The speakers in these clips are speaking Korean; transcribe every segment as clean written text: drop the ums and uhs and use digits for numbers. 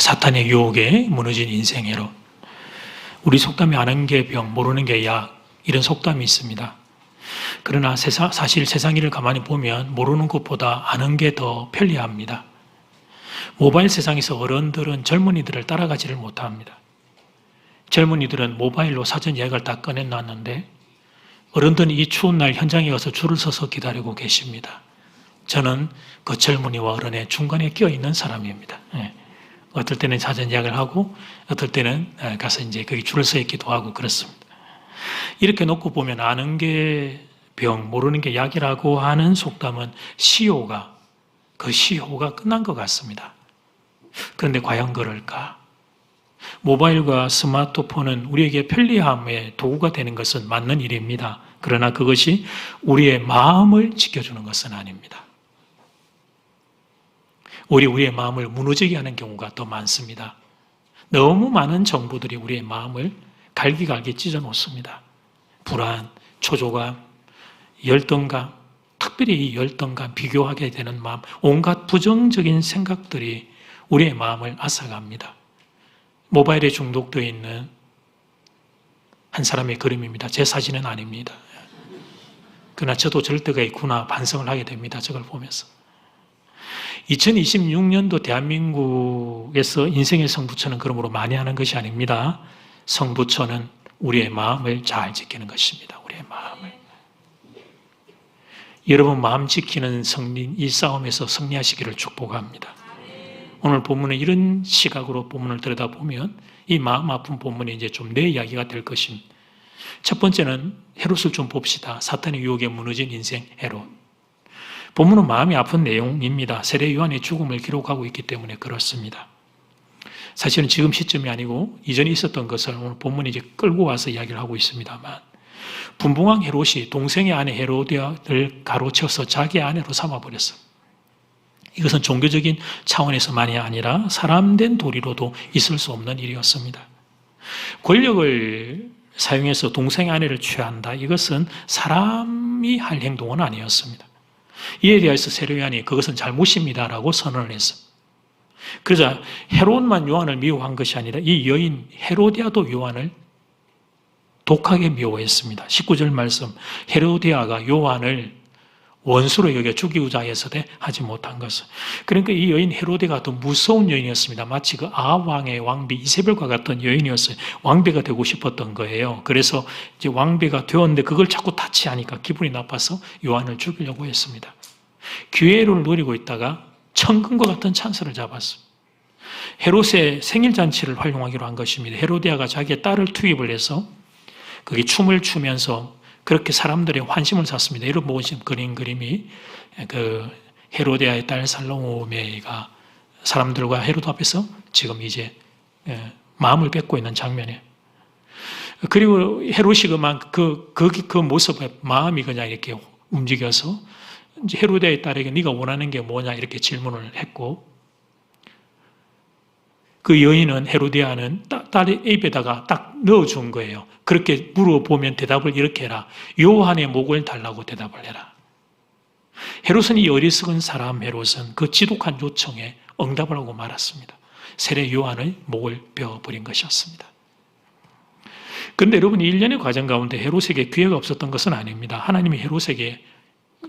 사탄의 유혹에 무너진 인생 헤롯. 우리 속담에 아는 게 병, 모르는 게 약, 이런 속담이 있습니다. 그러나 사실 세상 일을 가만히 보면 모르는 것보다 아는 게 더 편리합니다. 모바일 세상에서 어른들은 젊은이들을 따라가지를 못합니다. 젊은이들은 모바일로 사전 예약을 다 꺼내놨는데 어른들은 이 추운 날 현장에 가서 줄을 서서 기다리고 계십니다. 저는 그 젊은이와 어른의 중간에 끼어 있는 사람입니다. 어떨 때는 사전 예약을 하고 어떨 때는 가서 이제 거기 줄을 서 있기도 하고 그렇습니다. 이렇게 놓고 보면 아는 게 병, 모르는 게 약이라고 하는 속담은 그 시효가 끝난 것 같습니다. 그런데 과연 그럴까? 모바일과 스마트폰은 우리에게 편리함의 도구가 되는 것은 맞는 일입니다. 그러나 그것이 우리의 마음을 지켜주는 것은 아닙니다. 우리의 마음을 무너지게 하는 경우가 더 많습니다. 너무 많은 정보들이 우리의 마음을 갈기갈기 찢어 놓습니다. 불안, 초조감, 열등감, 특별히 이 열등감, 비교하게 되는 마음, 온갖 부정적인 생각들이 우리의 마음을 앗아갑니다. 모바일에 중독되어 있는 한 사람의 그림입니다. 제 사진은 아닙니다. 그러나 저도 저럴 때가 있구나 반성을 하게 됩니다. 저걸 보면서. 2026년도 대한민국에서 인생의 성부처는 그러므로 많이 하는 것이 아닙니다. 성부처는 우리의 마음을 잘 지키는 것입니다. 우리의 마음을. 여러분 마음 지키는 승리, 이 싸움에서 승리하시기를 축복합니다. 오늘 본문은 이런 시각으로 본문을 들여다보면 이 마음 아픈 본문이 이제 좀 내 이야기가 될 것입니다. 첫 번째는 헤롯을 좀 봅시다. 사탄의 유혹에 무너진 인생 헤롯. 본문은 마음이 아픈 내용입니다. 세례 요한의 죽음을 기록하고 있기 때문에 그렇습니다. 사실은 지금 시점이 아니고 이전에 있었던 것을 오늘 본문이 이제 끌고 와서 이야기를 하고 있습니다만 분봉왕 헤롯이 동생의 아내 헤로디아를 가로채어서 자기 아내로 삼아버렸습니다. 이것은 종교적인 차원에서만이 아니라 사람된 도리로도 있을 수 없는 일이었습니다. 권력을 사용해서 동생의 아내를 취한다. 이것은 사람이 할 행동은 아니었습니다. 이에 대해서 세례 요한이 그것은 잘못입니다라고 선언을 했습니다. 그러자 헤롯만 요한을 미워한 것이 아니라 이 여인 헤로디아도 요한을 독하게 미워했습니다. 19절 말씀, 헤로디아가 요한을 원수로 여겨 죽이고자 해서도 하지 못한 것은. 그러니까 이 여인 헤로데가 더 무서운 여인이었습니다. 마치 그 아왕의 왕비 이세벨과 같은 여인이었어요. 왕비가 되고 싶었던 거예요. 그래서 이제 왕비가 되었는데 그걸 자꾸 타치하니까 기분이 나빠서 요한을 죽이려고 했습니다. 기회를 노리고 있다가 천금과 같은 찬스를 잡았습니다. 헤롯의 생일잔치를 활용하기로 한 것입니다. 헤로디아가 자기의 딸을 투입을 해서 거기 춤을 추면서 그렇게 사람들의 환심을 샀습니다. 이런 모습 그림이 그 헤로디아의 딸 살로메가 사람들과 헤롯 앞에서 지금 이제 마음을 뺏고 있는 장면이에요. 그리고 헤롯이 그 모습에 마음이 그냥 이렇게 움직여서 이제 헤로디아의 딸에게 네가 원하는 게 뭐냐 이렇게 질문을 했고 그 여인은 헤로디아는 딸의 입에다가 딱 넣어준 거예요. 그렇게 물어보면 대답을 이렇게 해라. 요한의 목을 달라고 대답을 해라. 헤롯은 이 어리석은 사람 헤롯은 그 지독한 요청에 응답을 하고 말았습니다. 세례 요한의 목을 베어버린 것이었습니다. 그런데 여러분 이 일련의 과정 가운데 헤롯에게 기회가 없었던 것은 아닙니다. 하나님이 헤롯에게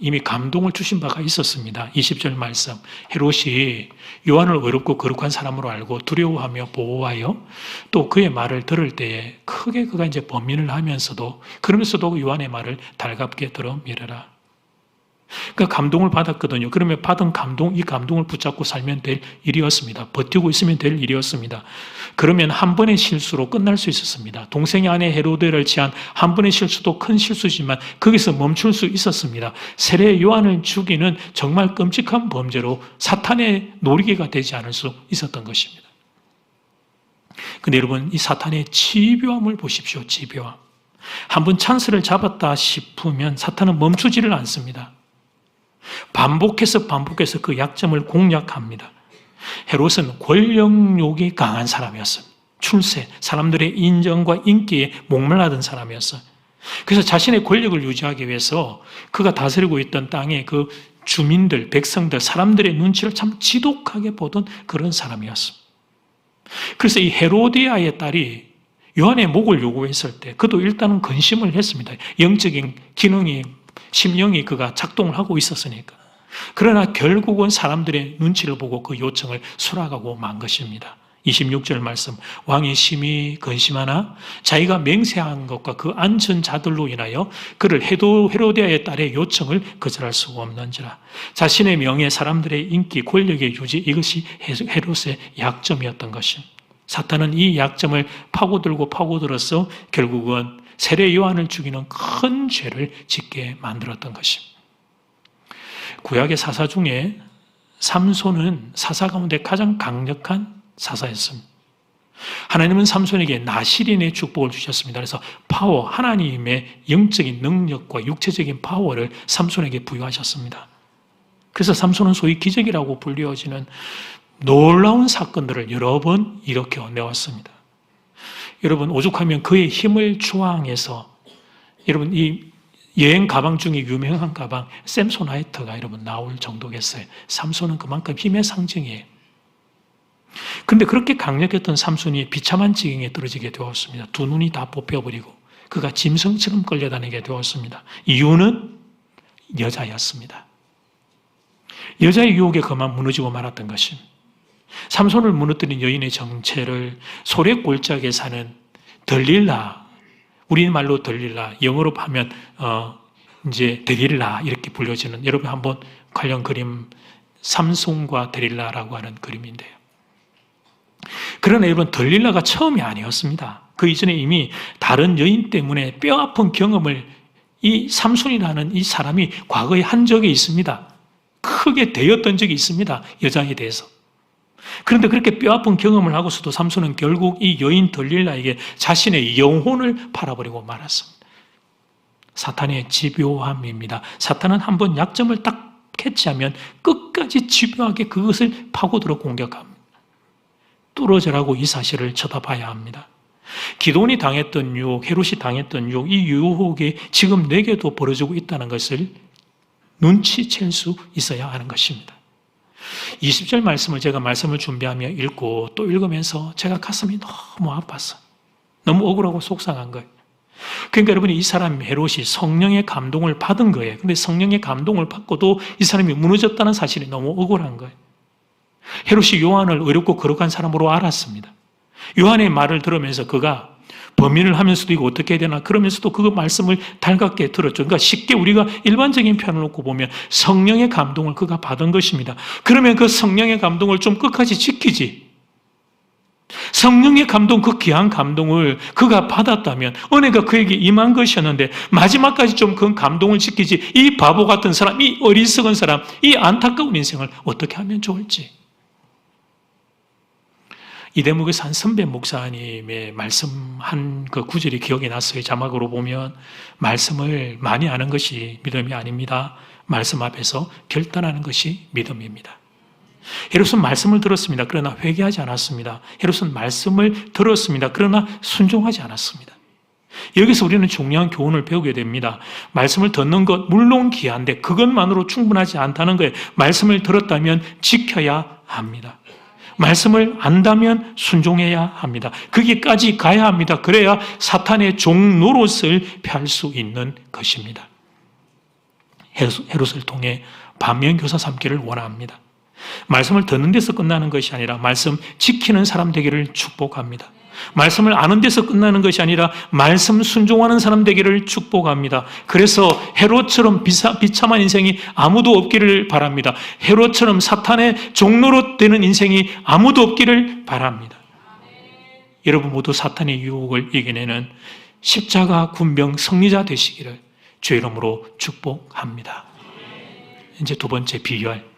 이미 감동을 주신 바가 있었습니다. 20절 말씀, 헤롯이 요한을 어렵고 거룩한 사람으로 알고 두려워하며 보호하여 또 그의 말을 들을 때에 크게 그가 이제 범민을 하면서도 그러면서도 요한의 말을 달갑게 들어 미래라. 그러니까 감동을 받았거든요. 그러면 받은 감동, 이 감동을 붙잡고 살면 될 일이었습니다. 버티고 있으면 될 일이었습니다. 그러면 한 번의 실수로 끝날 수 있었습니다. 동생의 아내 헤로데를 취한 한 번의 실수도 큰 실수지만 거기서 멈출 수 있었습니다. 세례 요한을 죽이는 정말 끔찍한 범죄로 사탄의 놀이개가 되지 않을 수 있었던 것입니다. 근데 여러분 이 사탄의 집요함을 보십시오. 집요함. 한 번 찬스를 잡았다 싶으면 사탄은 멈추지를 않습니다. 반복해서 그 약점을 공략합니다. 헤롯은 권력욕이 강한 사람이었습니다. 출세, 사람들의 인정과 인기에 목말라던 사람이었어요. 그래서 자신의 권력을 유지하기 위해서 그가 다스리고 있던 땅의 그 주민들, 백성들, 사람들의 눈치를 참 지독하게 보던 그런 사람이었습니다. 그래서 이 헤로디아의 딸이 요한의 목을 요구했을 때 그도 일단은 근심을 했습니다. 영적인 기능이, 심령이 그가 작동을 하고 있었으니까. 그러나 결국은 사람들의 눈치를 보고 그 요청을 수락하고 만 것입니다. 26절 말씀, 왕이 심히 근심하나 자기가 맹세한 것과 그 앉은 자들로 인하여 그를 헤로디아의 딸의 요청을 거절할 수가 없는지라. 자신의 명예, 사람들의 인기, 권력의 유지, 이것이 헤롯의 약점이었던 것입니다. 사탄은 이 약점을 파고들어서 결국은 세례 요한을 죽이는 큰 죄를 짓게 만들었던 것입니다. 구약의 사사 중에 삼손은 사사 가운데 가장 강력한 사사였습니다. 하나님은 삼손에게 나실인의 축복을 주셨습니다. 그래서 파워, 하나님의 영적인 능력과 육체적인 파워를 삼손에게 부여하셨습니다. 그래서 삼손은 소위 기적이라고 불리워지는 놀라운 사건들을 여러 번 일으켜내왔습니다. 여러분, 오죽하면 그의 힘을 추앙해서, 여러분, 이 여행 가방 중에 유명한 가방 샘소나이트가 여러분 나올 정도겠어요. 삼손은 그만큼 힘의 상징이에요. 그런데 그렇게 강력했던 삼손이 비참한 지경에 떨어지게 되었습니다. 두 눈이 다 뽑혀버리고 그가 짐승처럼 끌려다니게 되었습니다. 이유는 여자였습니다. 여자의 유혹에 그만 무너지고 말았던 것입니다. 삼손을 무너뜨린 여인의 정체를 소래골짜기에 사는 들릴라, 우리말로 들릴라, 영어로 하면 이제 데릴라 이렇게 불려지는, 여러분 한번 관련 그림, 삼손과 데릴라라고 하는 그림인데요. 그러나 여러분, 들릴라가 처음이 아니었습니다. 그 이전에 이미 다른 여인 때문에 뼈아픈 경험을 이 삼손이라는 이 사람이 과거에 한 적이 있습니다. 크게 대었던 적이 있습니다. 여자에 대해서. 그런데 그렇게 뼈아픈 경험을 하고서도 삼손은 결국 이 여인 들릴라에게 자신의 영혼을 팔아버리고 말았습니다. 사탄의 집요함입니다. 사탄은 한번 약점을 딱 캐치하면 끝까지 집요하게 그것을 파고들어 공격합니다. 뚫어져라고 이 사실을 쳐다봐야 합니다. 기도원이 당했던 유혹, 헤롯이 당했던 유혹, 이 유혹이 지금 내게도 벌어지고 있다는 것을 눈치챌 수 있어야 하는 것입니다. 20절 말씀을 제가 말씀을 준비하며 읽고 또 읽으면서 제가 가슴이 너무 아팠어요. 너무 억울하고 속상한 거예요. 그러니까 여러분이 이 사람 헤롯이 성령의 감동을 받은 거예요. 근데 성령의 감동을 받고도 이 사람이 무너졌다는 사실이 너무 억울한 거예요. 헤롯이 요한을 의롭고 거룩한 사람으로 알았습니다. 요한의 말을 들으면서 그가 범인을 하면서도 이거 어떻게 해야 되나 그러면서도 그 말씀을 달갑게 들었죠. 그러니까 쉽게 우리가 일반적인 편을 놓고 보면 성령의 감동을 그가 받은 것입니다. 그러면 그 성령의 감동을 좀 끝까지 지키지. 성령의 감동, 그 귀한 감동을 그가 받았다면 은혜가 그에게 임한 것이었는데 마지막까지 좀 그 감동을 지키지. 이 바보 같은 사람, 이 어리석은 사람, 이 안타까운 인생을 어떻게 하면 좋을지. 이 대목에서 한 선배 목사님의 말씀한 그 구절이 기억이 났어요. 자막으로 보면 말씀을 많이 아는 것이 믿음이 아닙니다. 말씀 앞에서 결단하는 것이 믿음입니다. 헤롯은 말씀을 들었습니다. 그러나 회개하지 않았습니다. 헤롯은 말씀을 들었습니다. 그러나 순종하지 않았습니다. 여기서 우리는 중요한 교훈을 배우게 됩니다. 말씀을 듣는 것 물론 귀한데 그것만으로 충분하지 않다는 거예요. 말씀을 들었다면 지켜야 합니다. 말씀을 안다면 순종해야 합니다. 거기까지 가야 합니다. 그래야 사탄의 종 노릇을 펴할 수 있는 것입니다. 헤롯을 통해 반면교사 삼기를 원합니다. 말씀을 듣는 데서 끝나는 것이 아니라 말씀 지키는 사람 되기를 축복합니다. 말씀을 아는 데서 끝나는 것이 아니라 말씀 순종하는 사람 되기를 축복합니다. 그래서 헤롯처럼 비참한 인생이 아무도 없기를 바랍니다. 헤롯처럼 사탄의 종로로 되는 인생이 아무도 없기를 바랍니다. 여러분 모두 사탄의 유혹을 이겨내는 십자가 군병 승리자 되시기를 주의 이름으로 축복합니다. 이제 두 번째 비결,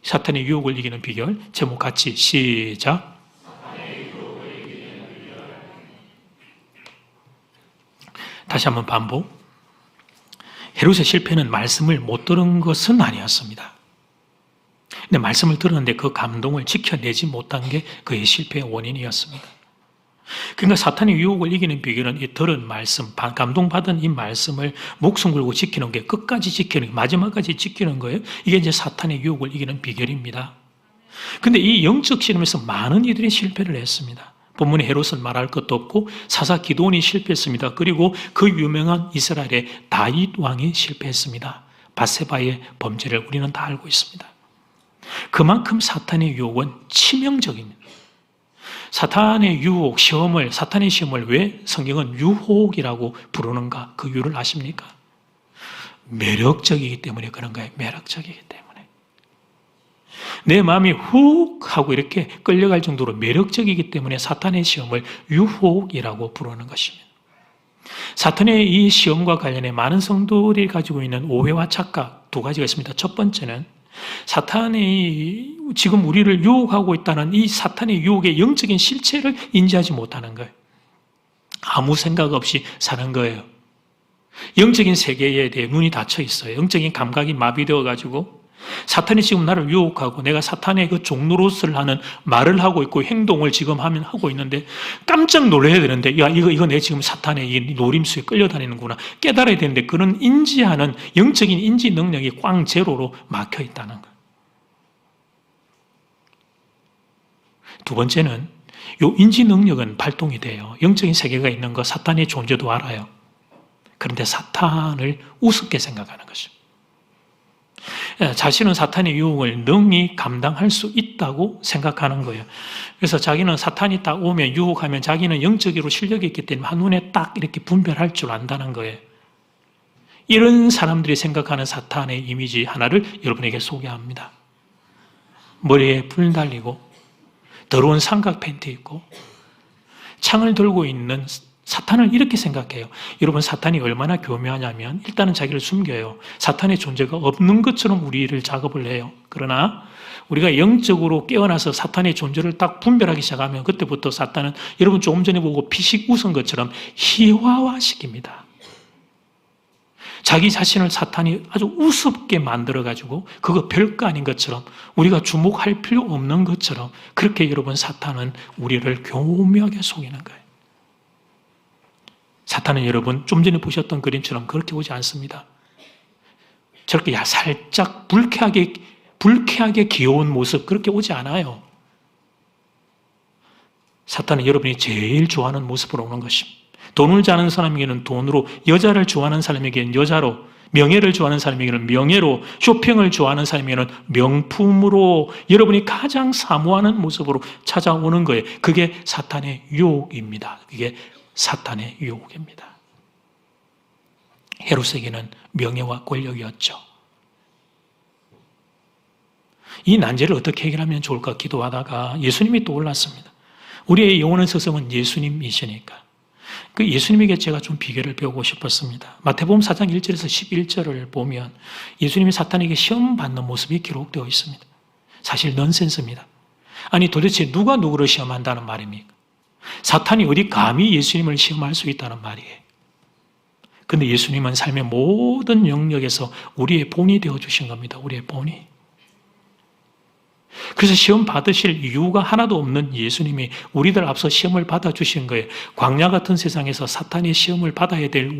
사탄의 유혹을 이기는 비결, 제목 같이 시작. 다시 한번 반복. 헤롯의 실패는 말씀을 못 들은 것은 아니었습니다. 근데 말씀을 들었는데 그 감동을 지켜내지 못한 게 그의 실패의 원인이었습니다. 그러니까 사탄의 유혹을 이기는 비결은 이 들은 말씀, 감동받은 이 말씀을 목숨 걸고 지키는 게 끝까지 지키는, 마지막까지 지키는 거예요. 이게 이제 사탄의 유혹을 이기는 비결입니다. 근데 이 영적 실험에서 많은 이들이 실패를 했습니다. 본문의 헤롯은 말할 것도 없고 사사 기드온이 실패했습니다. 그리고 그 유명한 이스라엘의 다윗 왕이 실패했습니다. 밧세바의 범죄를 우리는 다 알고 있습니다. 그만큼 사탄의 유혹은 치명적입니다. 사탄의 시험을 왜 성경은 유혹이라고 부르는가? 그 이유를 아십니까? 매력적이기 때문에 그런 거예요. 매력적이기 때문에. 내 마음이 훅 하고 이렇게 끌려갈 정도로 매력적이기 때문에 사탄의 시험을 유혹이라고 부르는 것입니다. 사탄의 이 시험과 관련해 많은 성도들이 가지고 있는 오해와 착각 두 가지가 있습니다. 첫 번째는 사탄이 지금 우리를 유혹하고 있다는 이 사탄의 유혹의 영적인 실체를 인지하지 못하는 거예요. 아무 생각 없이 사는 거예요. 영적인 세계에 대해 눈이 닫혀 있어요. 영적인 감각이 마비되어 가지고 사탄이 지금 나를 유혹하고 내가 사탄의 그 종노릇을 하는 말을 하고 있고 행동을 지금 하고 있는데 깜짝 놀라야 되는데 야 이거 내 지금 사탄의 이 노림수에 끌려다니는구나 깨달아야 되는데 그런 인지하는 영적인 인지 능력이 꽝 제로로 막혀 있다는 거예요. 두 번째는 이 인지 능력은 발동이 돼요. 영적인 세계가 있는 거 사탄의 존재도 알아요. 그런데 사탄을 우습게 생각하는 것입니다. 자신은 사탄의 유혹을 능히 감당할 수 있다고 생각하는 거예요. 그래서 자기는 사탄이 딱 오면 유혹하면 자기는 영적으로 실력이 있기 때문에 한눈에 딱 이렇게 분별할 줄 안다는 거예요. 이런 사람들이 생각하는 사탄의 이미지 하나를 여러분에게 소개합니다. 머리에 불 달리고 더러운 삼각 팬티 입고 창을 들고 있는 사탄을 이렇게 생각해요. 여러분 사탄이 얼마나 교묘하냐면 일단은 자기를 숨겨요. 사탄의 존재가 없는 것처럼 우리를 작업을 해요. 그러나 우리가 영적으로 깨어나서 사탄의 존재를 딱 분별하기 시작하면 그때부터 사탄은 여러분 조금 전에 보고 피식 웃은 것처럼 희화화시킵니다. 자기 자신을 사탄이 아주 우습게 만들어가지고 그거 별거 아닌 것처럼 우리가 주목할 필요 없는 것처럼 그렇게 여러분 사탄은 우리를 교묘하게 속이는 거예요. 사탄은 여러분 좀 전에 보셨던 그림처럼 그렇게 오지 않습니다. 저렇게 살짝 불쾌하게 귀여운 모습 그렇게 오지 않아요. 사탄은 여러분이 제일 좋아하는 모습으로 오는 것입니다. 돈을 좋아하는 사람에게는 돈으로, 여자를 좋아하는 사람에게는 여자로, 명예를 좋아하는 사람에게는 명예로, 쇼핑을 좋아하는 사람에게는 명품으로 여러분이 가장 사모하는 모습으로 찾아오는 거예요. 그게 사탄의 유혹입니다. 그게 사탄의 유혹입니다. 헤롯에게는 명예와 권력이었죠. 이 난제를 어떻게 해결하면 좋을까 기도하다가 예수님이 떠올랐습니다. 우리의 영원한 스승은 예수님이시니까 그 예수님에게 제가 좀 비결을 배우고 싶었습니다. 마태복음 4장 1절에서 11절을 보면 예수님이 사탄에게 시험 받는 모습이 기록되어 있습니다. 사실 넌센스입니다. 아니 도대체 누가 누구를 시험한다는 말입니까? 사탄이 어디 감히 예수님을 시험할 수 있다는 말이에요. 그런데 예수님은 삶의 모든 영역에서 우리의 본이 되어주신 겁니다. 우리의 본이. 그래서 시험 받으실 이유가 하나도 없는 예수님이 우리들 앞서 시험을 받아주신 거예요. 광야 같은 세상에서 사탄이 시험을 받아야 될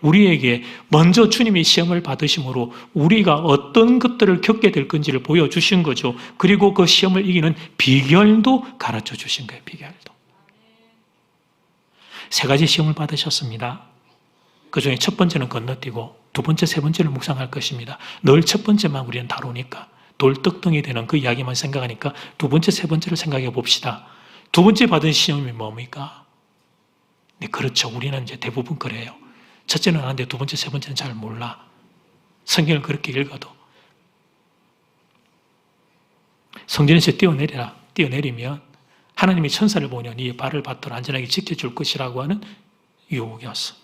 우리에게 먼저 주님이 시험을 받으심으로 우리가 어떤 것들을 겪게 될 건지를 보여주신 거죠. 그리고 그 시험을 이기는 비결도 가르쳐 주신 거예요. 비결도. 3가지 시험을 받으셨습니다. 그 중에 첫 번째는 건너뛰고 두 번째, 세 번째를 묵상할 것입니다. 늘 첫 번째만 우리는 다루니까 돌떡덩이 되는 그 이야기만 생각하니까 두 번째, 세 번째를 생각해 봅시다. 두 번째 받은 시험이 뭡니까? 네, 그렇죠. 우리는 이제 대부분 그래요. 첫째는 아는데 두 번째, 세 번째는 잘 몰라. 성경을 그렇게 읽어도. 성전에서 뛰어내리면 하나님이 천사를 보냐 네 발을 받들어 안전하게 지켜줄 것이라고 하는 유혹이었어.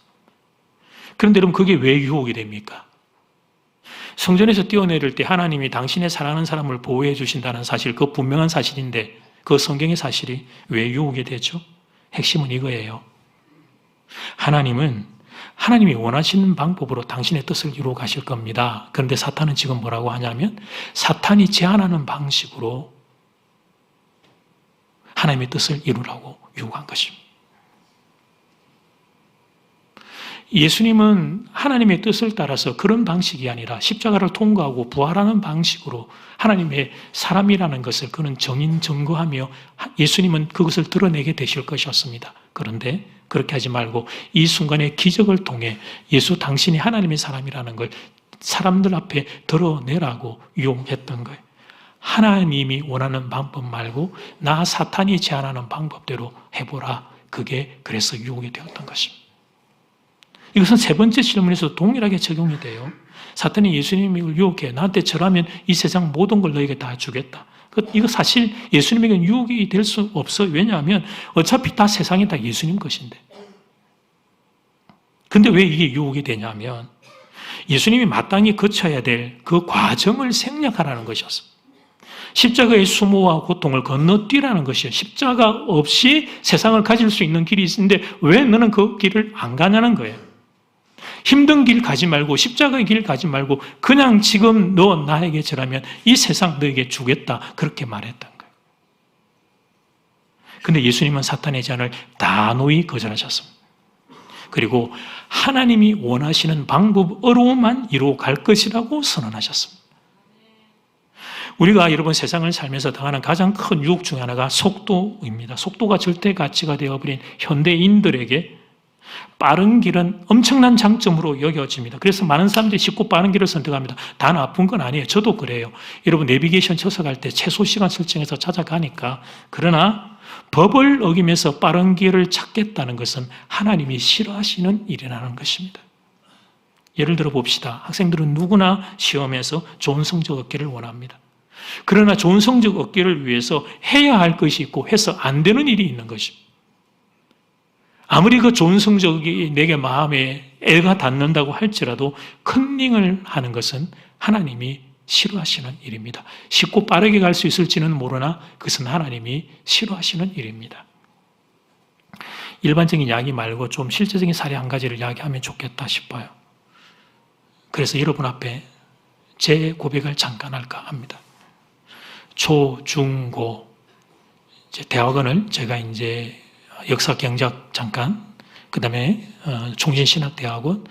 그런데 여러분 그게 왜 유혹이 됩니까? 성전에서 뛰어내릴 때 하나님이 당신의 사랑하는 사람을 보호해 주신다는 사실, 그 분명한 사실인데 그 성경의 사실이 왜 유혹이 되죠? 핵심은 이거예요. 하나님이 원하시는 방법으로 당신의 뜻을 이루어 가실 겁니다. 그런데 사탄은 지금 뭐라고 하냐면 사탄이 제안하는 방식으로 하나님의 뜻을 이루라고 유혹한 것입니다. 예수님은 하나님의 뜻을 따라서 그런 방식이 아니라 십자가를 통과하고 부활하는 방식으로 하나님의 사람이라는 것을 그는 증거하며 예수님은 그것을 드러내게 되실 것이었습니다. 그런데 그렇게 하지 말고 이 순간의 기적을 통해 예수 당신이 하나님의 사람이라는 걸 사람들 앞에 드러내라고 유혹했던 거예요. 하나님이 원하는 방법 말고 나 사탄이 제안하는 방법대로 해보라. 그게 그래서 유혹이 되었던 것입니다. 이것은 세 번째 질문에서 동일하게 적용이 돼요. 사탄이 예수님을 유혹해. 나한테 절하면 이 세상 모든 걸 너에게 다 주겠다. 이거 사실 예수님에게는 유혹이 될 수 없어요. 왜냐하면 어차피 다 세상이 다 예수님 것인데. 근데 왜 이게 유혹이 되냐면 예수님이 마땅히 거쳐야 될 그 과정을 생략하라는 것이었습니다. 십자가의 수모와 고통을 건너뛰라는 것이에요. 십자가 없이 세상을 가질 수 있는 길이 있는데 왜 너는 그 길을 안 가냐는 거예요. 힘든 길 가지 말고 십자가의 길 가지 말고 그냥 지금 너 나에게 절하면 이 세상 너에게 주겠다. 그렇게 말했던 거예요. 근데 예수님은 사탄의 제안을 단호히 거절하셨습니다. 그리고 하나님이 원하시는 방법으로만 이루어 갈 것이라고 선언하셨습니다. 우리가 여러분 세상을 살면서 당하는 가장 큰 유혹 중 하나가 속도입니다. 속도가 절대 가치가 되어버린 현대인들에게 빠른 길은 엄청난 장점으로 여겨집니다. 그래서 많은 사람들이 쉽고 빠른 길을 선택합니다. 다 나쁜 건 아니에요. 저도 그래요. 여러분 내비게이션 쳐서 갈 때 최소 시간 설정해서 찾아가니까. 그러나 법을 어기면서 빠른 길을 찾겠다는 것은 하나님이 싫어하시는 일이라는 것입니다. 예를 들어 봅시다. 학생들은 누구나 시험에서 좋은 성적 얻기를 원합니다. 그러나 좋은 성적 얻기를 위해서 해야 할 것이 있고 해서 안 되는 일이 있는 것입니다. 아무리 그 좋은 성적이 내게 마음에 애가 닿는다고 할지라도 컨닝을 하는 것은 하나님이 싫어하시는 일입니다. 쉽고 빠르게 갈 수 있을지는 모르나 그것은 하나님이 싫어하시는 일입니다. 일반적인 이야기 말고 좀 실제적인 사례 한 가지를 이야기하면 좋겠다 싶어요. 그래서 여러분 앞에 제 고백을 잠깐 할까 합니다. 초, 중, 고 대학원을 제가 이제 역사 경작 잠깐, 그 다음에 총신신학대학원,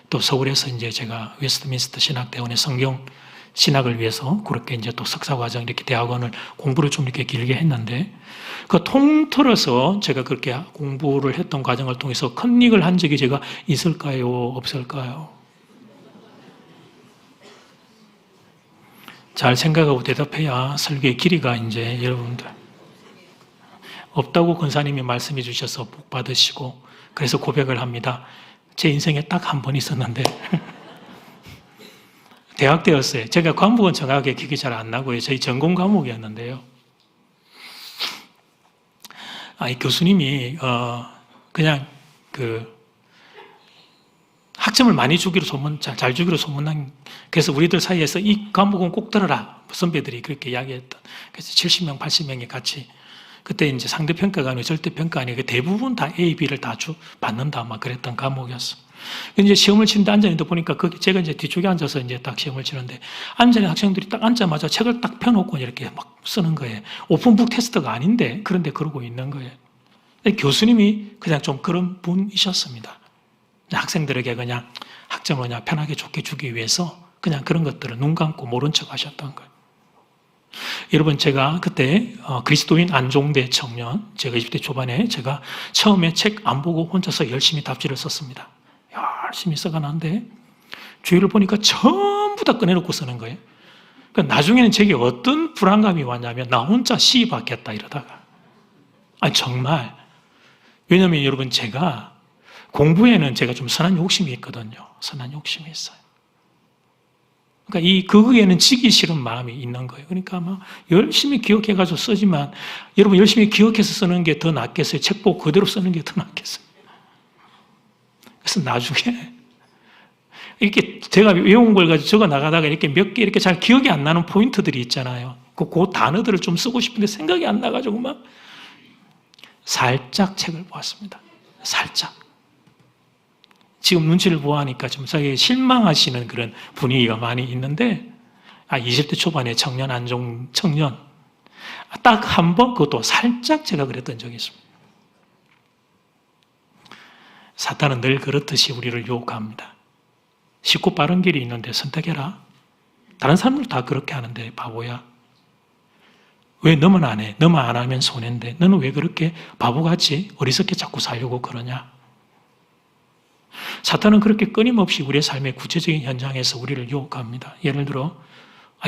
또 서울에서 이제 제가 웨스트민스터 신학대원의 성경 신학을 위해서 그렇게 이제 또 석사과정 이렇게 대학원을 공부를 좀 이렇게 길게 했는데 그 통틀어서 제가 그렇게 공부를 했던 과정을 통해서 컨닝을 한 적이 제가 있을까요? 없을까요? 잘 생각하고 대답해야 설교의 길이가 이제 여러분들 없다고 권사님이 말씀해 주셔서 복 받으시고 그래서 고백을 합니다. 제 인생에 딱 한 번 있었는데 대학 때였어요. 제가 과목은 정확하게 기억이 잘 안 나고요. 저희 전공 과목이었는데요. 이 교수님이 그냥 그 학점을 많이 주기로 잘 주기로 소문난, 그래서 우리들 사이에서 이 과목은 꼭 들어라 선배들이 그렇게 이야기했던. 그래서 70명, 80명이 같이 그때 이제 상대평가가 아니고 절대평가 아니고 대부분 다 A, B를 다 받는다 막 그랬던 과목이었어. 이제 시험을 치는데 앉아있는데 보니까 제가 이제 뒤쪽에 앉아서 이제 딱 시험을 치는데 앉아있는 학생들이 딱 앉자마자 책을 딱 펴놓고 이렇게 막 쓰는 거예요. 오픈북 테스트가 아닌데 그런데 그러고 있는 거예요. 교수님이 그냥 좀 그런 분이셨습니다. 학생들에게 그냥 학점을 그냥 편하게 좋게 주기 위해서 그냥 그런 것들을 눈 감고 모른 척 하셨던 거예요. 여러분 제가 그때 그리스도인 안종대 청년, 제가 20대 초반에 제가 처음에 책 안 보고 혼자서 열심히 답지를 썼습니다. 열심히 써가는데 주위를 보니까 전부 다 꺼내놓고 쓰는 거예요. 그러니까 나중에는 제게 어떤 불안감이 왔냐면 나 혼자 시 받겠다 이러다가 정말 왜냐하면 여러분 제가 공부에는 제가 좀 선한 욕심이 있거든요. 선한 욕심이 있어요. 그러니까 그거에는 지기 싫은 마음이 있는 거예요. 그러니까 막 열심히 기억해가지고 쓰지만 여러분 열심히 기억해서 쓰는 게 더 낫겠어요? 책 보고 그대로 쓰는 게 더 낫겠어요? 그래서 나중에 이렇게 제가 외운 걸 가지고 적어 나가다가 이렇게 몇 개 이렇게 잘 기억이 안 나는 포인트들이 있잖아요. 그 단어들을 좀 쓰고 싶은데 생각이 안 나가지고 막 살짝 책을 보았습니다. 살짝. 지금 눈치를 보아하니까 좀 실망하시는 그런 분위기가 많이 있는데 20대 초반에 청년 딱 한 번 그것도 살짝 제가 그랬던 적이 있습니다. 사탄은 늘 그렇듯이 우리를 유혹합니다. 쉽고 빠른 길이 있는데 선택해라. 다른 사람들 다 그렇게 하는데 바보야. 왜 너만 안 해? 너만 안 하면 손해인데 너는 왜 그렇게 바보같이 어리석게 자꾸 살려고 그러냐? 사탄은 그렇게 끊임없이 우리의 삶의 구체적인 현장에서 우리를 유혹합니다. 예를 들어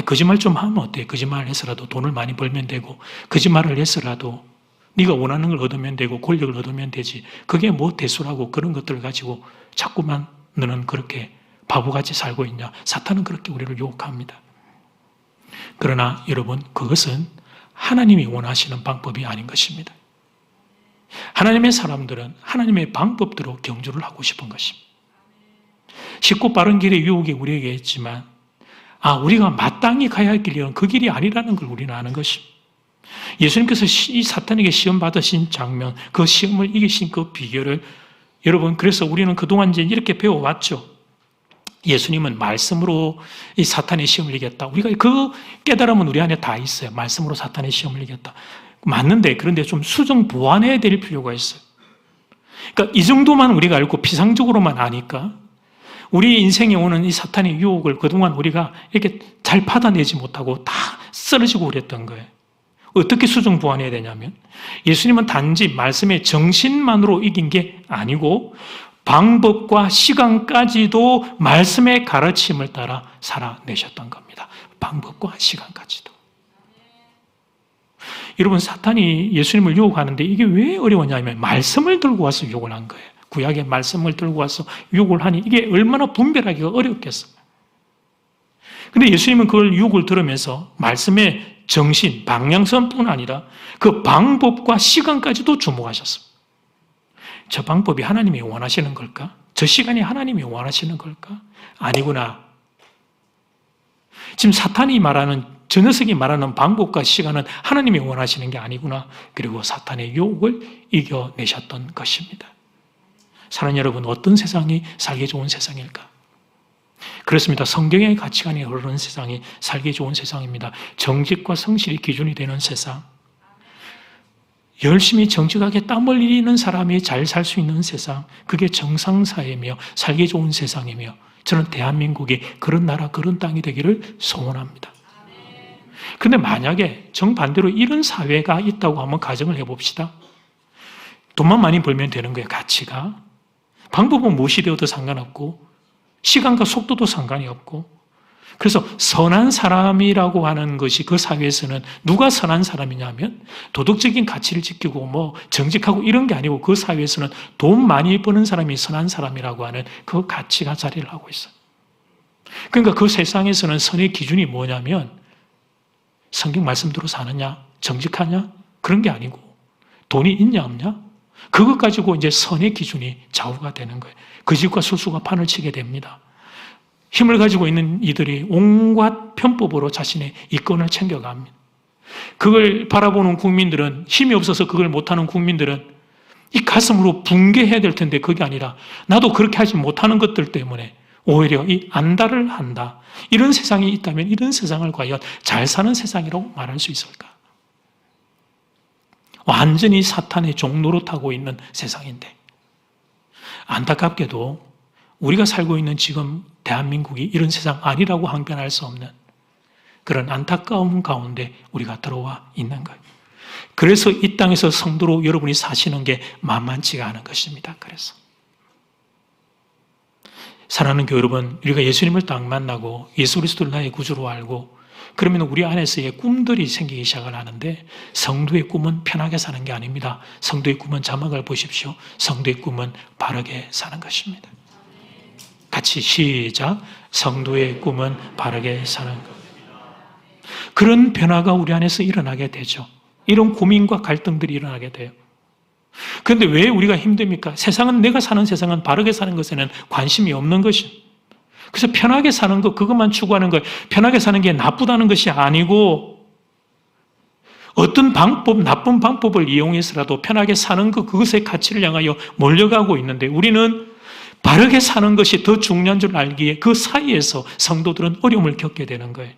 거짓말 좀 하면 어때? 거짓말을 해서라도 돈을 많이 벌면 되고, 거짓말을 해서라도 네가 원하는 걸 얻으면 되고 권력을 얻으면 되지. 그게 뭐 대수라고 그런 것들을 가지고 자꾸만 너는 그렇게 바보같이 살고 있냐? 사탄은 그렇게 우리를 유혹합니다. 그러나 여러분, 그것은 하나님이 원하시는 방법이 아닌 것입니다. 하나님의 사람들은 하나님의 방법대로 경주를 하고 싶은 것입니다. 쉽고 빠른 길의 유혹이 우리에게 있지만 우리가 마땅히 가야 할 길은 그 길이 아니라는 걸 우리는 아는 것입니다. 예수님께서 이 사탄에게 시험 받으신 장면, 그 시험을 이기신 그 비결을 여러분, 그래서 우리는 그동안 이제 이렇게 배워왔죠. 예수님은 말씀으로 이 사탄의 시험을 이겼다. 우리가 그 깨달음은 우리 안에 다 있어요. 말씀으로 사탄의 시험을 이겼다. 맞는데, 그런데 좀 수정 보완해야 될 필요가 있어요. 그러니까 이 정도만 우리가 알고 피상적으로만 아니까 우리 인생에 오는 이 사탄의 유혹을 그동안 우리가 이렇게 잘 받아내지 못하고 다 쓰러지고 그랬던 거예요. 어떻게 수정 보완해야 되냐면, 예수님은 단지 말씀의 정신만으로 이긴 게 아니고 방법과 시간까지도 말씀의 가르침을 따라 살아내셨던 겁니다. 방법과 시간까지도. 여러분, 사탄이 예수님을 유혹하는데 이게 왜 어려웠냐면 말씀을 들고 와서 유혹을 한 거예요. 구약의 말씀을 들고 와서 유혹을 하니 이게 얼마나 분별하기가 어렵겠어요. 근데 예수님은 그걸 유혹을 들으면서 말씀의 정신, 방향성뿐 아니라 그 방법과 시간까지도 주목하셨습니다. 저 방법이 하나님이 원하시는 걸까? 저 시간이 하나님이 원하시는 걸까? 아니구나. 지금 사탄이 말하는, 저 녀석이 말하는 방법과 시간은 하나님이 원하시는 게 아니구나. 그리고 사탄의 유혹을 이겨내셨던 것입니다. 사랑하는 여러분, 어떤 세상이 살기 좋은 세상일까? 그렇습니다. 성경의 가치관이 흐르는 세상이 살기 좋은 세상입니다. 정직과 성실이 기준이 되는 세상. 열심히 정직하게 땀 흘리는 사람이 잘 살 수 있는 세상. 그게 정상사회며 살기 좋은 세상이며 저는 대한민국이 그런 나라, 그런 땅이 되기를 소원합니다. 그런데 만약에 정반대로 이런 사회가 있다고 한번 가정을 해봅시다. 돈만 많이 벌면 되는 거예요, 가치가. 방법은 무엇이 되어도 상관없고 시간과 속도도 상관이 없고, 그래서 선한 사람이라고 하는 것이 그 사회에서는 누가 선한 사람이냐면 도덕적인 가치를 지키고 뭐 정직하고 이런 게 아니고 그 사회에서는 돈 많이 버는 사람이 선한 사람이라고 하는 그 가치가 자리를 하고 있어요. 그러니까 그 세상에서는 선의 기준이 뭐냐면 성경 말씀대로 사느냐, 정직하냐, 그런 게 아니고 돈이 있냐 없냐, 그것 가지고 이제 선의 기준이 좌우가 되는 거예요. 거짓과 술수가 판을 치게 됩니다. 힘을 가지고 있는 이들이 온갖 편법으로 자신의 이권을 챙겨갑니다. 그걸 바라보는 국민들은, 힘이 없어서 그걸 못하는 국민들은 이 가슴으로 붕괴해야 될 텐데 그게 아니라 나도 그렇게 하지 못하는 것들 때문에 오히려 이 안달을 한다. 이런 세상이 있다면 이런 세상을 과연 잘 사는 세상이라고 말할 수 있을까? 완전히 사탄의 종노릇하고 있는 세상인데, 안타깝게도 우리가 살고 있는 지금 대한민국이 이런 세상 아니라고 항변할 수 없는 그런 안타까움 가운데 우리가 들어와 있는 거예요. 그래서 이 땅에서 성도로 여러분이 사시는 게 만만치가 않은 것입니다. 그래서 사랑하는 교회 여러분, 우리가 예수님을 딱 만나고 예수 그리스도를 나의 구주로 알고 그러면 우리 안에서의 꿈들이 생기기 시작을 하는데, 성도의 꿈은 편하게 사는 게 아닙니다. 성도의 꿈은 자막을 보십시오. 성도의 꿈은 바르게 사는 것입니다. 같이 시작. 성도의 꿈은 바르게 사는 것. 그런 변화가 우리 안에서 일어나게 되죠. 이런 고민과 갈등들이 일어나게 돼요. 그런데 왜 우리가 힘듭니까? 세상은, 내가 사는 세상은 바르게 사는 것에는 관심이 없는 것입니다. 그래서 편하게 사는 것, 그것만 추구하는 거예요. 편하게 사는 게 나쁘다는 것이 아니고 어떤 방법, 나쁜 방법을 이용해서라도 편하게 사는 것, 그것의 가치를 향하여 몰려가고 있는데, 우리는 바르게 사는 것이 더 중요한 줄 알기에 그 사이에서 성도들은 어려움을 겪게 되는 거예요.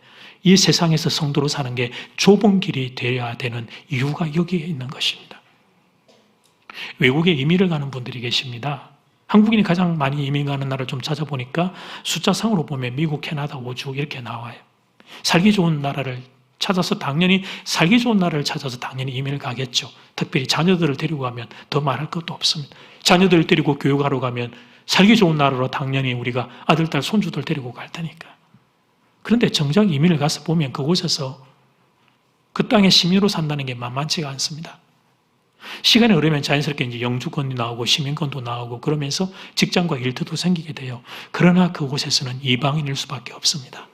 이 세상에서 성도로 사는 게 좁은 길이 되어야 되는 이유가 여기에 있는 것입니다. 외국에 이민을 가는 분들이 계십니다. 한국인이 가장 많이 이민 가는 나라를 좀 찾아보니까 숫자상으로 보면 미국, 캐나다, 호주 이렇게 나와요. 살기 좋은 나라를 찾아서 당연히 살기 좋은 나라를 찾아서 당연히 이민을 가겠죠. 특별히 자녀들을 데리고 가면 더 말할 것도 없습니다. 자녀들을 데리고 교육하러 가면 살기 좋은 나라로 당연히 우리가 아들, 딸, 손주들 데리고 갈 테니까. 그런데 정작 이민을 가서 보면 그곳에서 그 땅의 시민으로 산다는 게 만만치가 않습니다. 시간이 흐르면 자연스럽게 이제 영주권이 나오고 시민권도 나오고 그러면서 직장과 일터도 생기게 돼요. 그러나 그곳에서는 이방인일 수밖에 없습니다.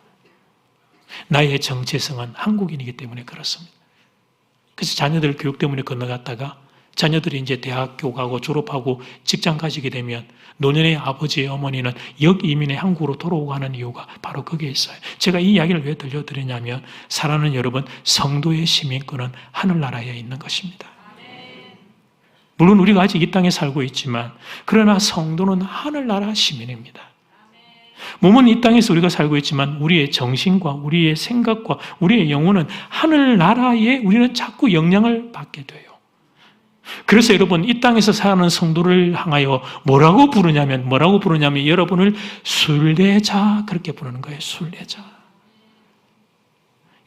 나의 정체성은 한국인이기 때문에 그렇습니다. 그래서 자녀들 교육 때문에 건너갔다가 자녀들이 이제 대학교 가고 졸업하고 직장 가지게 되면 노년의 아버지, 어머니는 역이민의 한국으로 돌아오고 하는 이유가 바로 거기에 있어요. 제가 이 이야기를 왜 들려드리냐면 사랑하는 여러분, 성도의 시민권은 하늘나라에 있는 것입니다. 물론 우리가 아직 이 땅에 살고 있지만 그러나 성도는 하늘나라 시민입니다. 몸은 이 땅에서 우리가 살고 있지만 우리의 정신과 우리의 생각과 우리의 영혼은 하늘나라에 우리는 자꾸 영향을 받게 돼요. 그래서 여러분 이 땅에서 사는 성도를 향하여 뭐라고 부르냐면 여러분을 순례자 그렇게 부르는 거예요. 순례자.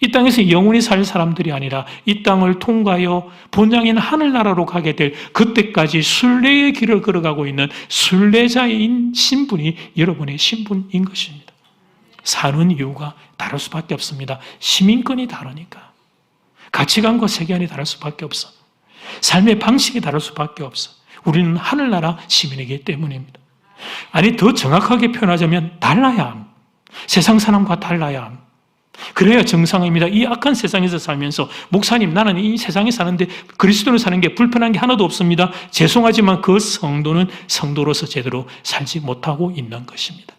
이 땅에서 영원히 살 사람들이 아니라 이 땅을 통과하여 본향인 하늘나라로 가게 될 그때까지 순례의 길을 걸어가고 있는 순례자인 신분이 여러분의 신분인 것입니다. 사는 이유가 다를 수밖에 없습니다. 시민권이 다르니까. 가치관과 세계관이 다를 수밖에 없어. 삶의 방식이 다를 수밖에 없어. 우리는 하늘나라 시민이기 때문입니다. 아니 더 정확하게 표현하자면 달라야 함. 세상 사람과 달라야 함. 그래야 정상입니다. 이 악한 세상에서 살면서 목사님 나는 이 세상에 사는데 그리스도로 사는 게 불편한 게 하나도 없습니다. 죄송하지만 그 성도는 성도로서 제대로 살지 못하고 있는 것입니다.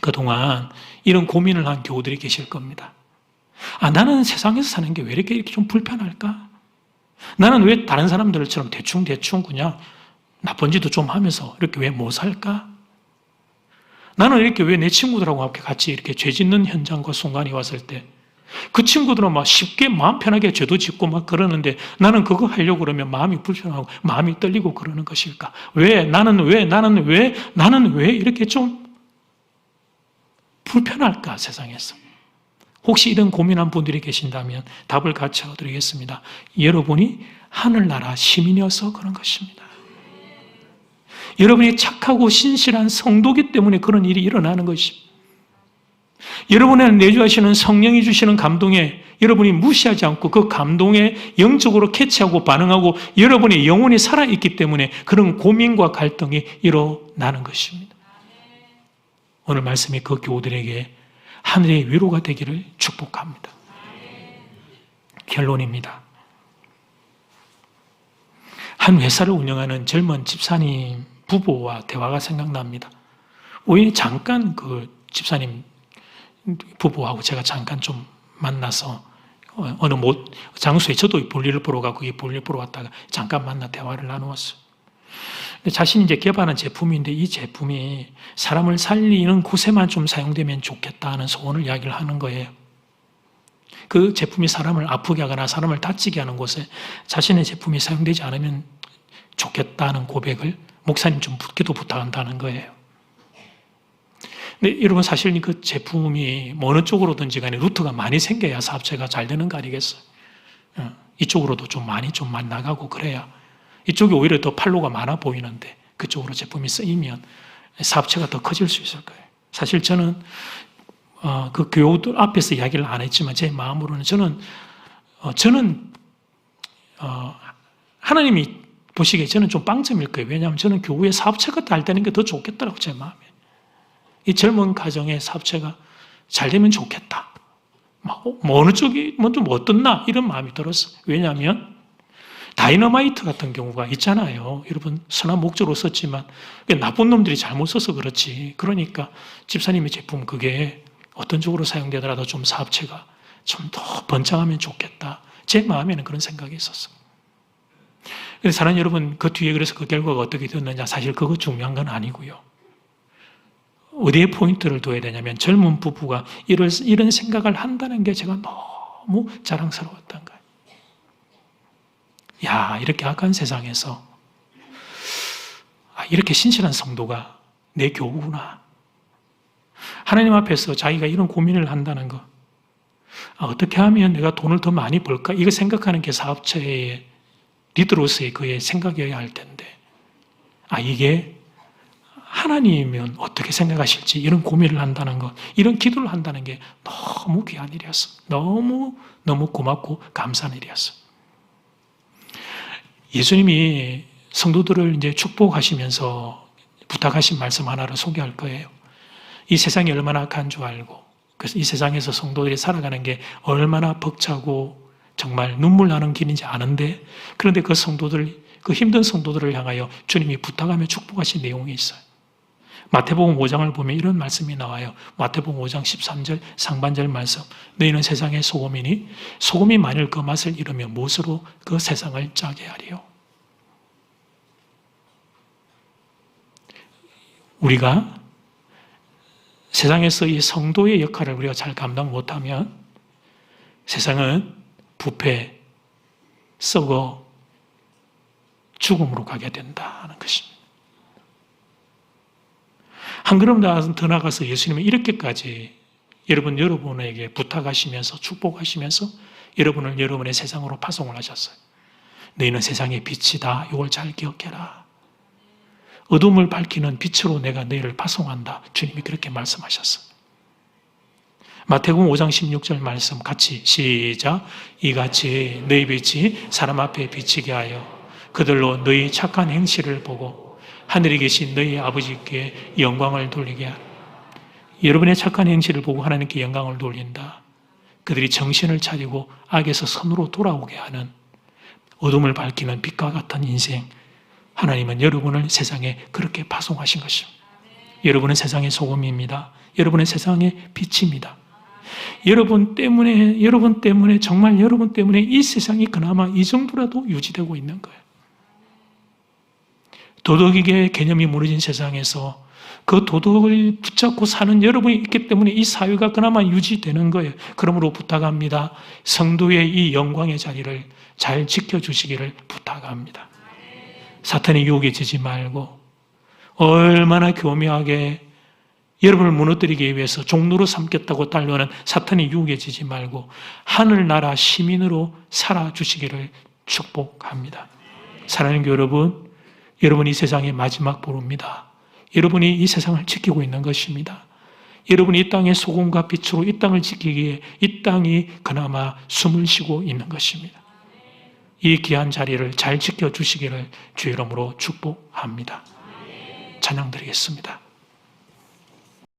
그동안 이런 고민을 한 교우들이 계실 겁니다. 나는 세상에서 사는 게 왜 이렇게 좀 불편할까? 나는 왜 다른 사람들처럼 대충 그냥 나쁜 짓도 좀 하면서 이렇게 왜 못 살까? 나는 이렇게 왜 내 친구들하고 같이 이렇게 죄 짓는 현장과 순간이 왔을 때 그 친구들은 막 쉽게 마음 편하게 죄도 짓고 막 그러는데 나는 그거 하려고 그러면 마음이 불편하고 마음이 떨리고 그러는 것일까? 나는 왜 이렇게 좀 불편할까 세상에서? 혹시 이런 고민한 분들이 계신다면 답을 같이 드리겠습니다. 여러분이 하늘나라 시민이어서 그런 것입니다. 여러분이 착하고 신실한 성도기 때문에 그런 일이 일어나는 것입니다. 여러분의 내주하시는 성령이 주시는 감동에 여러분이 무시하지 않고 그 감동에 영적으로 캐치하고 반응하고 여러분의 영혼이 살아있기 때문에 그런 고민과 갈등이 일어나는 것입니다. 오늘 말씀이 그 교우들에게 하늘의 위로가 되기를 축복합니다. 결론입니다. 한 회사를 운영하는 젊은 집사님 부부와 대화가 생각납니다. 우연히 잠깐 그 집사님 부부하고 제가 잠깐 좀 만나서 어느 장소에 저도 볼일을 보러 가고 이 볼일 보러 왔다가 잠깐 만나 대화를 나누었어요. 자신이 이제 개발한 제품인데 이 제품이 사람을 살리는 곳에만 좀 사용되면 좋겠다는 소원을 이야기를 하는 거예요. 그 제품이 사람을 아프게 하거나 사람을 다치게 하는 곳에 자신의 제품이 사용되지 않으면 좋겠다는 고백을 목사님 좀 기도 부탁한다는 거예요. 근데 여러분 사실 그 제품이 어느 쪽으로든지 간에 루트가 많이 생겨야 사업체가 잘 되는 거 아니겠어요? 이쪽으로도 좀 많이 나가고 그래야 이쪽이 오히려 더 판로가 많아 보이는데 그쪽으로 제품이 쓰이면 사업체가 더 커질 수 있을 거예요. 사실 저는 그 교우들 앞에서 이야기를 안 했지만 제 마음으로는 저는 하나님이 보시기에 저는 좀 빵점일 거예요. 왜냐하면 저는 교우의 사업체가 잘 되는 게 더 좋겠더라고 제 마음에. 이 젊은 가정의 사업체가 잘 되면 좋겠다. 어느 쪽이 좀 어떻나 이런 마음이 들었어요. 왜냐하면 다이너마이트 같은 경우가 있잖아요. 여러분 선한 목적으로 썼지만 나쁜 놈들이 잘못 써서 그렇지. 그러니까 집사님의 제품 그게 어떤 쪽으로 사용되더라도 좀 사업체가 좀 더 번창하면 좋겠다. 제 마음에는 그런 생각이 있었어요. 그래서 사랑하는 여러분 그 뒤에 그래서 그 결과가 어떻게 되었느냐 사실 그거 중요한 건 아니고요. 어디에 포인트를 둬야 되냐면 젊은 부부가 이런 생각을 한다는 게 제가 너무 자랑스러웠던 거예요. 야, 이렇게 악한 세상에서 이렇게 신실한 성도가 내 교우구나. 하나님 앞에서 자기가 이런 고민을 한다는 것. 어떻게 하면 내가 돈을 더 많이 벌까? 이거 생각하는 게 사업자의 리더로서의 그의 생각이어야 할 텐데. 이게 하나님이면 어떻게 생각하실지 이런 고민을 한다는 것, 이런 기도를 한다는 게 너무 귀한 일이었어. 너무 고맙고 감사한 일이었어. 예수님이 성도들을 이제 축복하시면서 부탁하신 말씀 하나를 소개할 거예요. 이 세상이 얼마나 악한 줄 알고, 그래서 이 세상에서 성도들이 살아가는 게 얼마나 벅차고 정말 눈물 나는 길인지 아는데, 그런데 그 성도들, 그 힘든 성도들을 향하여 주님이 부탁하며 축복하신 내용이 있어요. 마태복음 5장을 보면 이런 말씀이 나와요. 마태복음 5장 13절 상반절 말씀. 너희는 세상의 소금이니 소금이 만일 그 맛을 잃으면 무엇으로 그 세상을 짜게 하리요. 우리가 세상에서 이 성도의 역할을 우리가 잘 감당 못하면 세상은 부패, 썩어 죽음으로 가게 된다는 것입니다. 한 걸음 더 나가서 예수님은 이렇게까지 여러분에게 부탁하시면서 축복하시면서 여러분을 여러분의 세상으로 파송을 하셨어요. 너희는 세상의 빛이다. 이걸 잘 기억해라. 어둠을 밝히는 빛으로 내가 너희를 파송한다. 주님이 그렇게 말씀하셨어요. 마태복음 5장 16절 말씀 같이 시작. 이같이 너희 빛이 사람 앞에 비치게 하여 그들로 너희 착한 행실을 보고 하늘에 계신 너희 아버지께 영광을 돌리게 하라. 여러분의 착한 행실을 보고 하나님께 영광을 돌린다. 그들이 정신을 차리고 악에서 선으로 돌아오게 하는 어둠을 밝히는 빛과 같은 인생, 하나님은 여러분을 세상에 그렇게 파송하신 것입니다. 여러분은 세상의 소금입니다. 여러분은 세상의 빛입니다. 여러분 때문에 정말 여러분 때문에 이 세상이 그나마 이 정도라도 유지되고 있는 거예요. 도덕의 개념이 무너진 세상에서 그 도덕을 붙잡고 사는 여러분이 있기 때문에 이 사회가 그나마 유지되는 거예요. 그러므로 부탁합니다. 성도의 이 영광의 자리를 잘 지켜주시기를 부탁합니다. 사탄의 유혹에 지지 말고 얼마나 교묘하게 여러분을 무너뜨리기 위해서 종로로 삼겠다고 달려오는 사탄의 유혹에 지지 말고 하늘나라 시민으로 살아주시기를 축복합니다. 사랑하는 여러분, 여러분이 이 세상의 마지막 보루입니다. 여러분이 이 세상을 지키고 있는 것입니다. 여러분이 이 땅의 소금과 빛으로 이 땅을 지키기에 이 땅이 그나마 숨을 쉬고 있는 것입니다. 이 귀한 자리를 잘 지켜주시기를 주의 이름으로 축복합니다. 찬양 드리겠습니다.